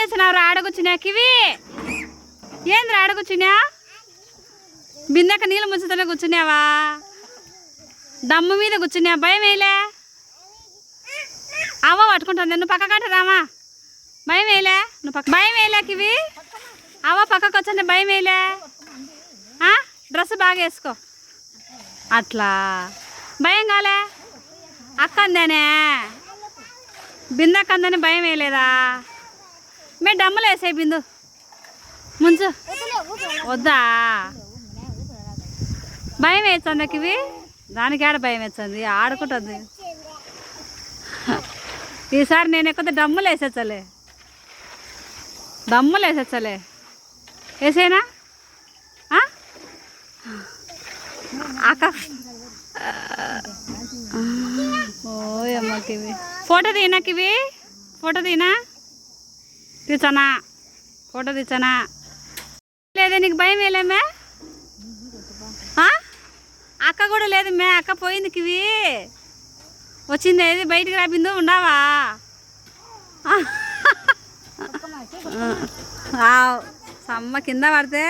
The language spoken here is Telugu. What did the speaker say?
చేస్తున్నావు? ఆడ కూర్చున్నా కివి, ఏంద్రా ఆడ కూర్చున్నా? బిందెక్క నీళ్ళు ముంచుతూనే కూర్చున్నావా? దమ్ము మీద కూర్చున్నా, భయం వేయలే? అవ్వ పట్టుకుంటుంది, నువ్వు పక్క కట్టరామా? భయం వేయలే? భయం వేయలే కివి? అవ్వ పక్కకు వచ్చండి, భయం వేయలే? డ్రెస్ బాగా వేసుకో. అట్లా భయం కాలే? అక్క అందేనే, బిందక్క అందని భయం వేయలేదా? మేము డమ్ములు వేసాయి బిందు ముంచు. వద్దా? భయం వేస్తుంది కివి? దానికి ఆడ భయం వేస్తుంది, ఆడుకుంటుంది. ఈసారి నేను ఎక్కితే డమ్ములు వేసేచ్చలే, దమ్ములు వేసేచ్చలే. వేసేనా అక్క? ఓయమ్మ కివి, ఫోటో తీనా కివి? ఫోటో తీనా? తీసానా? ఫోటో తీసానా? లేదే నీకు భయం వేయలేమే? అక్క కూడా లేదు మే, అక్క పోయింది కివి. వచ్చింది ఏది బయటికి రాబిందు, ఉండవా? సమ్మ కింద పడితే